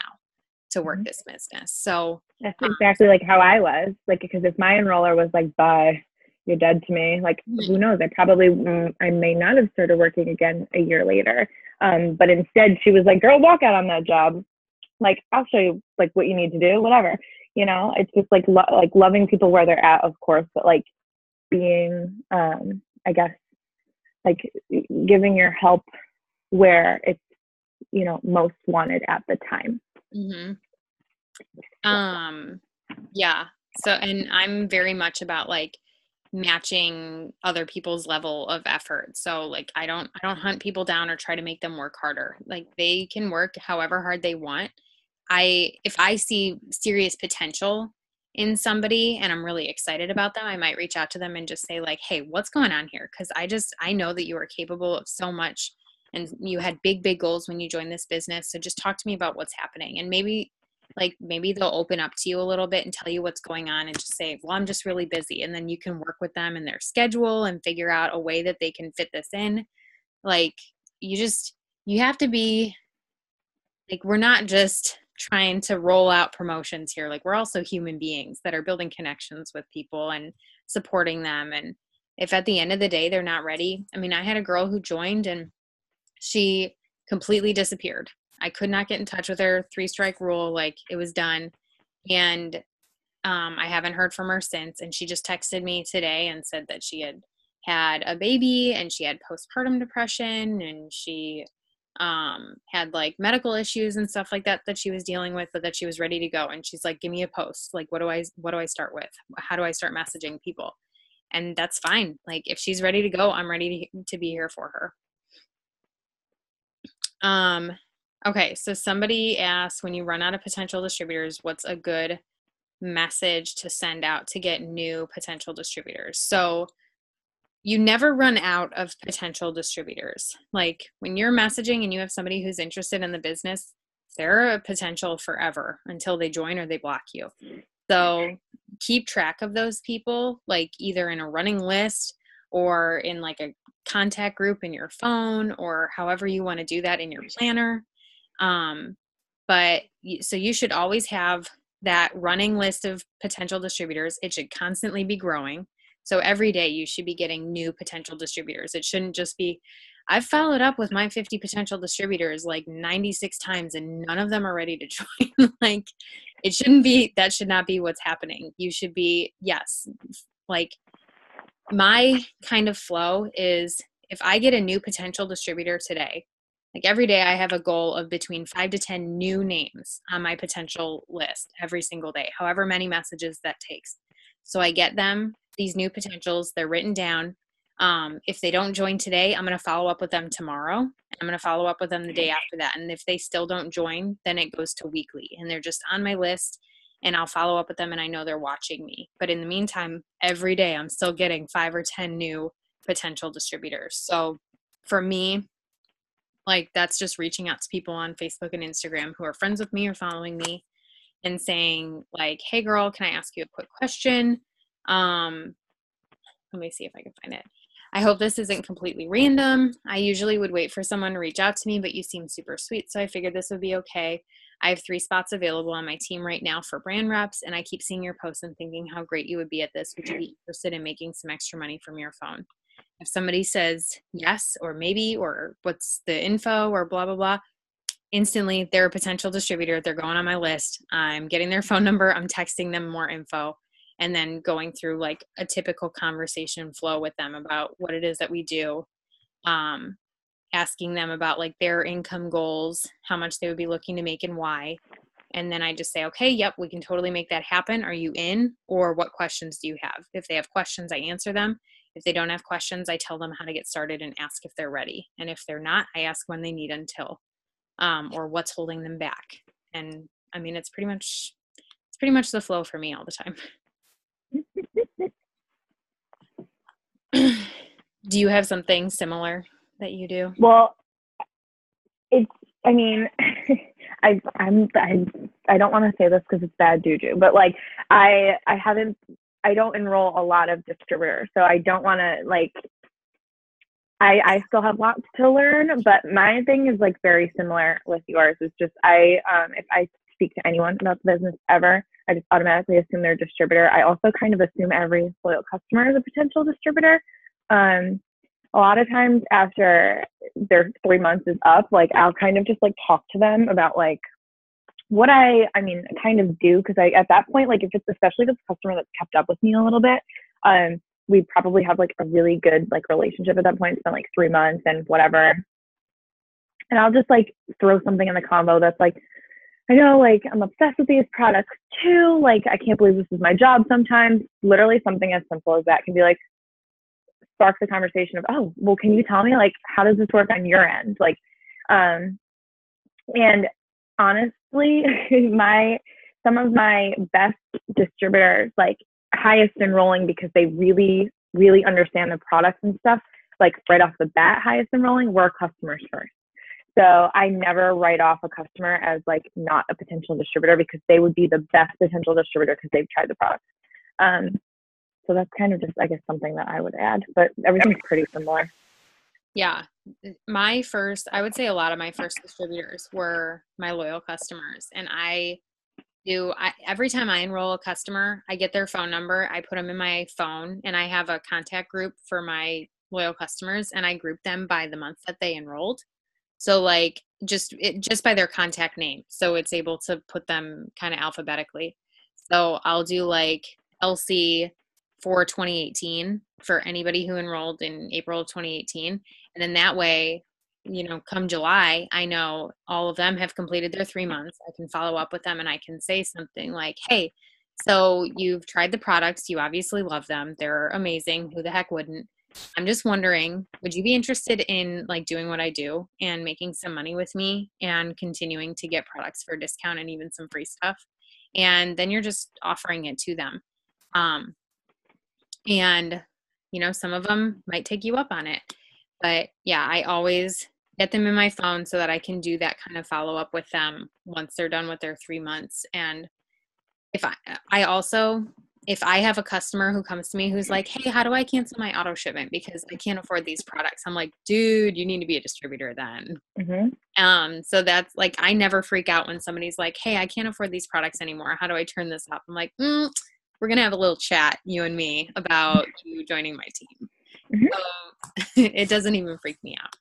to work this business. So that's exactly like how I was, like, because if my enroller was like, bye, you're dead to me, like, who knows, I may not have started working again a year later. But instead she was like, girl, walk out on that job. Like, I'll show you like what you need to do, whatever, it's just like, like loving people where they're at, of course, but like being, I guess, like giving your help where it's, most wanted at the time. Yeah. So, and I'm very much about like matching other people's level of effort. So like, I don't hunt people down or try to make them work harder. Like they can work however hard they want. If I see serious potential in somebody and I'm really excited about them, I might reach out to them and just say like, hey, what's going on here? Because I know that you are capable of so much and you had big goals when you joined this business. So just talk to me about what's happening. And maybe they'll open up to you a little bit and tell you what's going on and just say, well, I'm just really busy. And then you can work with them in their schedule and figure out a way that they can fit this in. Like you have to be like, we're not just trying to roll out promotions here. Like we're also human beings that are building connections with people and supporting them. And if at the end of the day, they're not ready. I mean, I had a girl who joined and she completely disappeared. I could not get in touch with her. 3-strike rule, like it was done. And I haven't heard from her since. And she just texted me today and said that she had a baby and she had postpartum depression and she had like medical issues and stuff like that she was dealing with, but that she was ready to go. And she's like, give me a post. Like, what do I start with? How do I start messaging people? And that's fine. Like if she's ready to go, I'm ready to be here for her. Okay. So somebody asked, when you run out of potential distributors, what's a good message to send out to get new potential distributors? So you never run out of potential distributors. Like when you're messaging and you have somebody who's interested in the business, they're a potential forever until they join or they block you. So keep track of those people, like either in a running list or in like a contact group in your phone or however you want to do that in your planner. So you should always have that running list of potential distributors. It should constantly be growing. So every day you should be getting new potential distributors. It shouldn't just be, I've followed up with my 50 potential distributors like 96 times and none of them are ready to join. Like that should not be what's happening. You should be, yes, like my kind of flow is if I get a new potential distributor today, like every day I have a goal of between 5 to 10 new names on my potential list every single day, however many messages that takes. So I get them, these new potentials, they're written down. If they don't join today, I'm going to follow up with them tomorrow. I'm going to follow up with them the day after that. And if they still don't join, then it goes to weekly and they're just on my list and I'll follow up with them and I know they're watching me. But in the meantime, every day I'm still getting 5 or 10 new potential distributors. So for me, like that's just reaching out to people on Facebook and Instagram who are friends with me or following me and saying like, hey girl, can I ask you a quick question? Let me see if I can find it. I hope this isn't completely random. I usually would wait for someone to reach out to me, but you seem super sweet. So I figured this would be okay. I have 3 spots available on my team right now for brand reps. And I keep seeing your posts and thinking how great you would be at this. Would you be interested in making some extra money from your phone? If somebody says yes, or maybe, or what's the info or blah, blah, blah, instantly they're a potential distributor. They're going on my list. I'm getting their phone number. I'm texting them more info and then going through like a typical conversation flow with them about what it is that we do. Asking them about like their income goals, how much they would be looking to make and why. And then I just say, okay, yep, we can totally make that happen. Are you in? Or what questions do you have? If they have questions, I answer them. If they don't have questions, I tell them how to get started and ask if they're ready. And if they're not, I ask when they need until. Or what's holding them back. And I mean, it's pretty much the flow for me all the time. Do you have something similar that you do? Well, I mean, I don't want to say this because it's bad juju, but like I don't enroll a lot of distributors, so I don't want to like. I still have lots to learn, but my thing is like very similar with yours. It's just if I speak to anyone about the business ever, I just automatically assume they're a distributor. I also kind of assume every loyal customer is a potential distributor. A lot of times after their 3 months is up, like I'll kind of just like talk to them about like what I kind of do, because at that point, like especially if it's a customer that's kept up with me a little bit, we probably have like a really good like relationship at that point. It's been like 3 months and whatever. And I'll just like throw something in the combo that's like, I know like I'm obsessed with these products too. Like I can't believe this is my job sometimes. Literally something as simple as that can be like spark the conversation of, oh, well, can you tell me like how does this work on your end? Like, and honestly, my some of my best distributors, like highest enrolling because they really, really understand the products and stuff, like right off the bat, highest enrolling were customers first. So I never write off a customer as like not a potential distributor because they would be the best potential distributor because they've tried the product. So that's kind of just, I guess, something that I would add, but everything's pretty similar. Yeah. I would say a lot of my first distributors were my loyal customers. And every time I enroll a customer, I get their phone number, I put them in my phone, and I have a contact group for my loyal customers, and I group them by the month that they enrolled. So like just by their contact name. So it's able to put them kind of alphabetically. So I'll do like LC for 2018 for anybody who enrolled in April of 2018. And then that way, come July, I know all of them have completed their 3 months. I can follow up with them and I can say something like, hey, so you've tried the products. You obviously love them. They're amazing. Who the heck wouldn't? I'm just wondering, would you be interested in like doing what I do and making some money with me and continuing to get products for a discount and even some free stuff? And then you're just offering it to them. And some of them might take you up on it. But yeah, I always get them in my phone so that I can do that kind of follow up with them once they're done with their 3 months. And if if I have a customer who comes to me who's like, hey, how do I cancel my auto shipment because I can't afford these products? I'm like, dude, you need to be a distributor then. Mm-hmm. So that's like, I never freak out when somebody's like, hey, I can't afford these products anymore. How do I turn this up? I'm like, we're going to have a little chat, you and me, about you joining my team. Mm-hmm. So it doesn't even freak me out.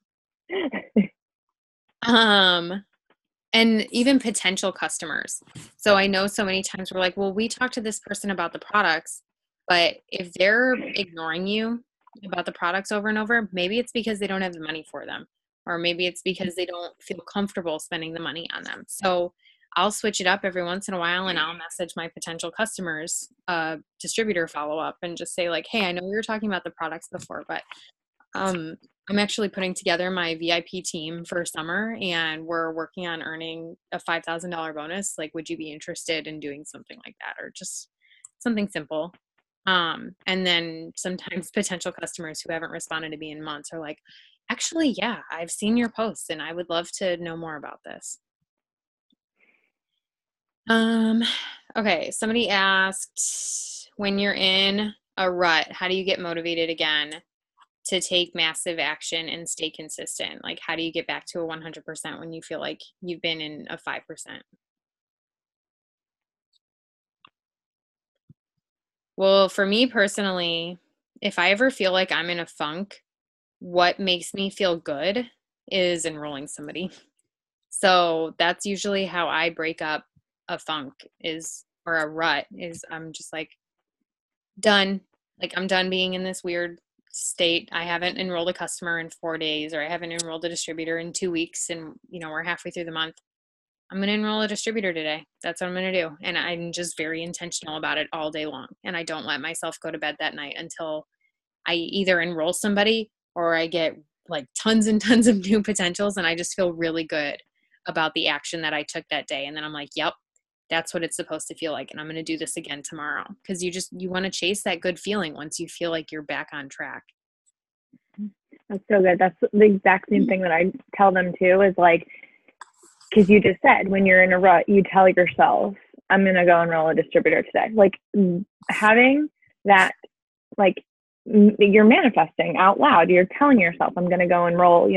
And even potential customers. So I know so many times we're like, well, we talked to this person about the products, but if they're ignoring you about the products over and over, maybe it's because they don't have the money for them, or maybe it's because they don't feel comfortable spending the money on them. So I'll switch it up every once in a while and I'll message my potential customers, distributor follow-up and just say like, hey, I know we were talking about the products before, but I'm actually putting together my VIP team for summer and we're working on earning a $5,000 bonus. Like, would you be interested in doing something like that or just something simple? And then sometimes potential customers who haven't responded to me in months are like, actually, yeah, I've seen your posts and I would love to know more about this. Okay. Somebody asked, when you're in a rut, how do you get motivated again to take massive action and stay consistent? Like, how do you get back to a 100% when you feel like you've been in a 5%? Well, for me personally, if I ever feel like I'm in a funk, what makes me feel good is enrolling somebody. So that's usually how I break up a funk or a rut is I'm just like done. Like I'm done being in this weird state. I haven't enrolled a customer in 4 days, or I haven't enrolled a distributor in 2 weeks, and we're halfway through the month. I'm going to enroll a distributor today. That's what I'm going to do. And I'm just very intentional about it all day long. And I don't let myself go to bed that night until I either enroll somebody or I get like tons and tons of new potentials. And I just feel really good about the action that I took that day. And then I'm like, yep, that's what it's supposed to feel like. And I'm going to do this again tomorrow. Cause you want to chase that good feeling once you feel like you're back on track. That's so good. That's the exact same thing that I tell them too, is like, because you just said when you're in a rut, you tell yourself, I'm going to go enroll a distributor today. Like having that, like you're manifesting out loud. You're telling yourself, I'm going to go enroll,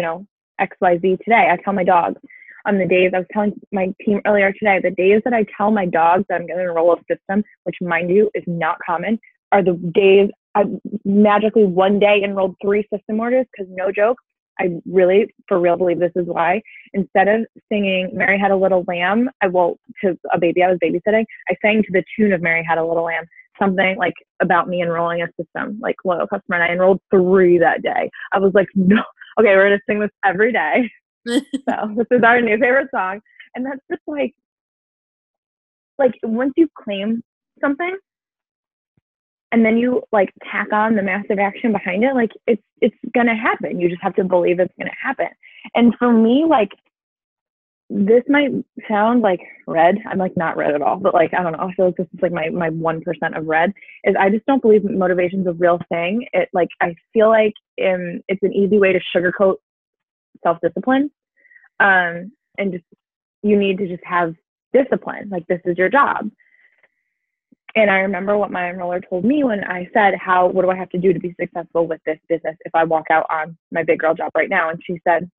XYZ today. I tell my dog on the days, I was telling my team earlier today, the days that I tell my dog that I'm going to enroll a system, which mind you is not common, are the days I magically one day enrolled 3 system orders, because no joke, I really, for real, believe this is why. Instead of singing Mary Had a Little Lamb, to a baby I was babysitting, I sang to the tune of Mary Had a Little Lamb, something like about me enrolling a system, like loyal customer, and I enrolled 3 that day. I was like, no, okay, we're going to sing this every day. So this is our new favorite song. And that's just like once you claim something, and then you like tack on the massive action behind it, like it's going to happen. You just have to believe it's going to happen. And for me, like this might sound like red. I'm like not red at all, but like I don't know. I feel like this is like my 1% of red is I just don't believe motivation's a real thing. It like I feel like it's an easy way to sugarcoat self-discipline. And just you need to just have discipline. Like this is your job. And I remember what my enroller told me when I said, what do I have to do to be successful with this business if I walk out on my big girl job right now? And she said,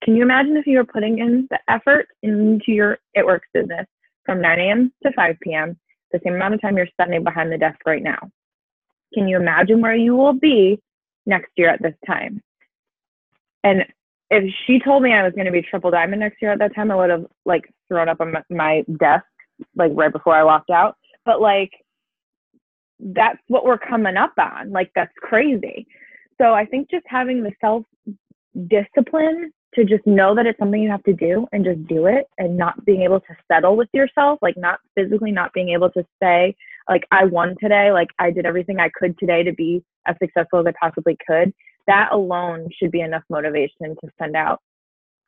can you imagine if you were putting in the effort into your It Works business from 9 a.m. to 5 p.m., the same amount of time you're spending behind the desk right now? Can you imagine where you will be next year at this time? And if she told me I was going to be triple diamond next year at that time, I would have like thrown up on my desk like right before I walked out. But like, that's what we're coming up on. Like, that's crazy. So I think just having the self-discipline to just know that it's something you have to do and just do it, and not being able to settle with yourself, like not physically, not being able to say, like, I won today, like I did everything I could today to be as successful as I possibly could. That alone should be enough motivation to send out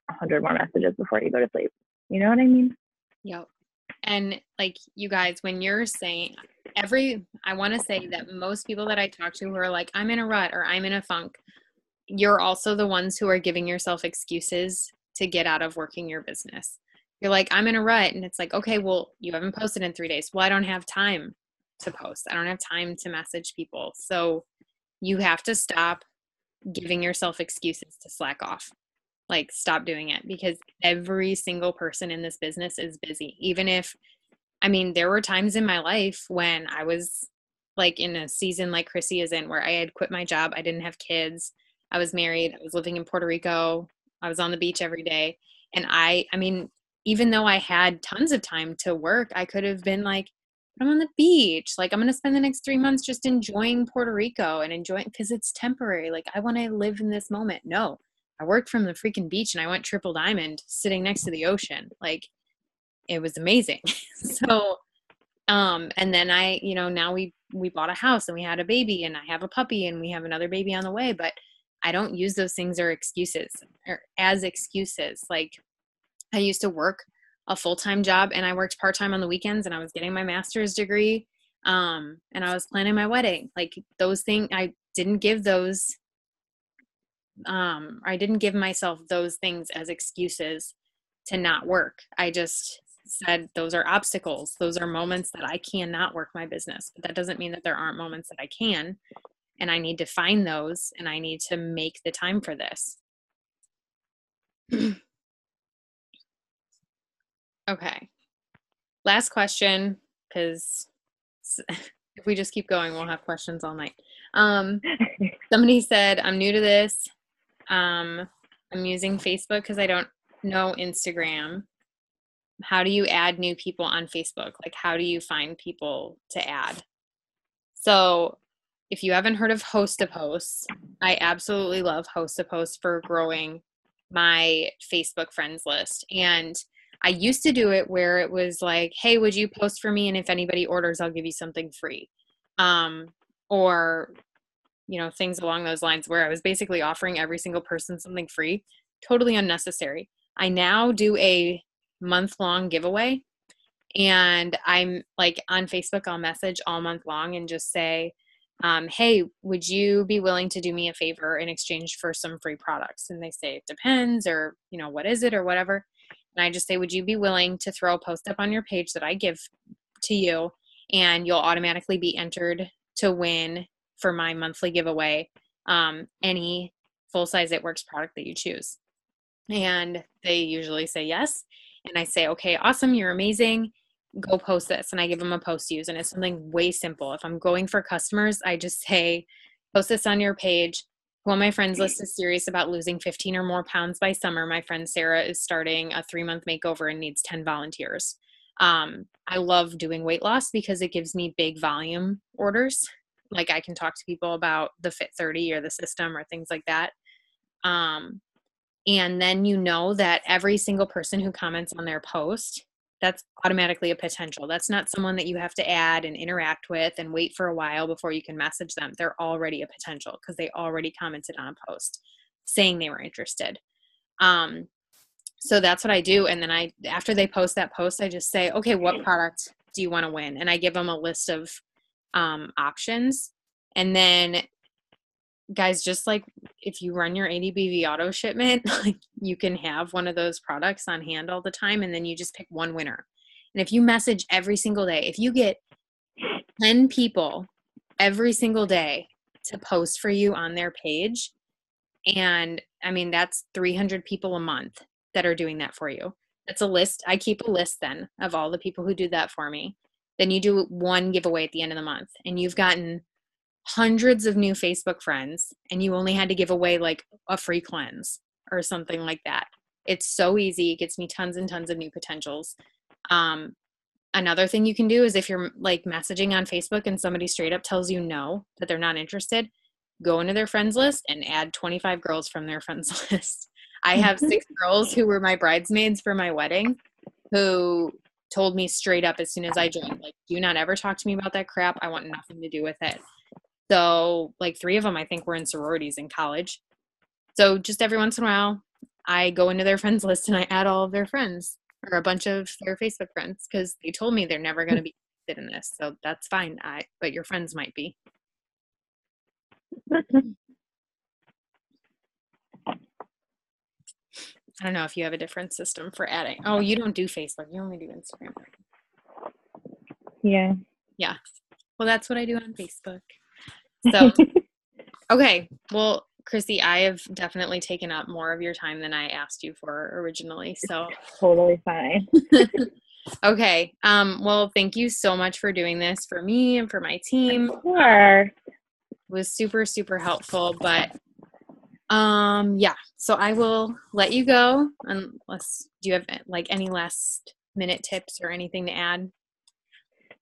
100 more messages before you go to sleep. You know what I mean? Yep. And like you guys, when you're saying I want to say that most people that I talk to who are like, I'm in a rut or I'm in a funk, you're also the ones who are giving yourself excuses to get out of working your business. You're like, I'm in a rut. And it's like, okay, well, you haven't posted in 3 days. Well, I don't have time to post. I don't have time to message people. So you have to stop giving yourself excuses to slack off. Like, stop doing it, because every single person in this business is busy. Even if, I mean, there were times in my life when I was like in a season like Chrissy is in, where I had quit my job. I didn't have kids. I was married. I was living in Puerto Rico. I was on the beach every day. And I mean, even though I had tons of time to work, I could have been like, I'm on the beach. Like, I'm going to spend the next 3 months just enjoying Puerto Rico and enjoying, because it's temporary. Like, I want to live in this moment. No, I worked from the freaking beach and I went triple diamond sitting next to the ocean. Like, it was amazing. So, and then now we bought a house and we had a baby, and I have a puppy and we have another baby on the way, but I don't use those things as excuses. Like, I used to work a full-time job and I worked part-time on the weekends, and I was getting my master's degree. And I was planning my wedding. Like, those things, I didn't give myself those things as excuses to not work. I just said those are obstacles. Those are moments that I cannot work my business. But that doesn't mean that there aren't moments that I can. And I need to find those, and I need to make the time for this. Okay. Last question, because if we just keep going, we'll have questions all night. Somebody said, I'm new to this. I'm using Facebook because I don't know Instagram. How do you add new people on Facebook? Like, how do you find people to add? So if you haven't heard of Host a Post, I absolutely love Host a Post for growing my Facebook friends list. And I used to do it where it was like, hey, would you post for me? And if anybody orders, I'll give you something free. Or, things along those lines, where I was basically offering every single person something free. Totally unnecessary. I now do a month-long giveaway, and I'm like, on Facebook, I'll message all month long and just say, hey, would you be willing to do me a favor in exchange for some free products? And they say, it depends, or, what is it, or whatever. And I just say, would you be willing to throw a post up on your page that I give to you, and you'll automatically be entered to win for my monthly giveaway, any full-size It Works product that you choose. And they usually say yes. And I say, okay, awesome, you're amazing. Go post this. And I give them a post to use. And it's something way simple. If I'm going for customers, I just say, post this on your page. Who on my friends list is serious about losing 15 or more pounds by summer? My friend Sarah is starting a 3-month makeover and needs 10 volunteers. I love doing weight loss because it gives me big volume orders. Like, I can talk to people about the Fit 30 or the system or things like that. And then that every single person who comments on their post, that's automatically a potential. That's not someone that you have to add and interact with and wait for a while before you can message them. They're already a potential because they already commented on a post saying they were interested. So that's what I do. And then after they post that post, I just say, okay, what product do you want to win? And I give them a list of options. And then guys, just like if you run your ADBV auto shipment, like you can have one of those products on hand all the time. And then you just pick one winner. And if you message every single day, if you get 10 people every single day to post for you on their page, and I mean, that's 300 people a month that are doing that for you. That's a list. I keep a list then of all the people who do that for me. Then you do one giveaway at the end of the month, and you've gotten hundreds of new Facebook friends, and you only had to give away like a free cleanse or something like that. It's so easy. It gets me tons and tons of new potentials. Another thing you can do is if you're like messaging on Facebook and somebody straight up tells you no, that they're not interested, go into their friends list and add 25 girls from their friends list. I have 6 girls who were my bridesmaids for my wedding who told me straight up as soon as I joined, like, do not ever talk to me about that crap. I want nothing to do with it. So like 3 of them, I think, were in sororities in college. So just every once in a while, I go into their friends list and I add all of their friends or a bunch of their Facebook friends because they told me they're never going to be interested in this. So that's fine. But your friends might be. I don't know if you have a different system for adding. Oh, you don't do Facebook. You only do Instagram. Yeah. Yeah. Well, that's what I do on Facebook. So, okay. Well, Chrissy, I have definitely taken up more of your time than I asked you for originally. So Totally fine. okay. Well, thank you so much for doing this for me and for my team. Of course. It was super, super helpful. But yeah. So I will let you go unless do you have like any last minute tips or anything to add?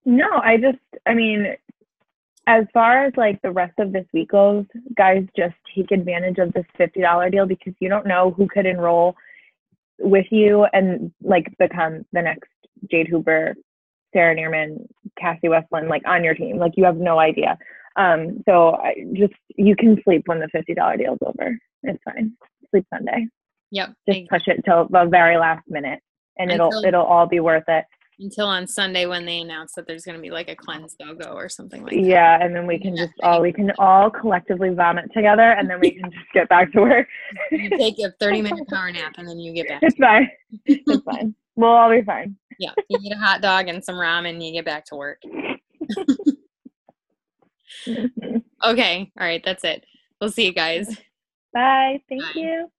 No, I mean, as far as like the rest of this week goes, guys, just take advantage of this $50 deal because you don't know who could enroll with you and like become the next Jade Hooper, Sarah Niermann, Cassie Westland, like on your team. Like you have no idea. So you can sleep when the $50 deal's over. It's fine. Sleep Sunday. Yep. Just push it till the very last minute and it'll all be worth it. Until on Sunday when they announce that there's going to be like a cleanse go or something like that. Yeah, and then we can all collectively vomit together, and then we can just get back to work. You take a 30-minute power nap, and then you get back. It's fine. It's fine. We'll all be fine. Yeah, you eat a hot dog and some ramen, and you get back to work. Okay, all right, that's it. We'll see you guys. Bye. Thank Bye. you.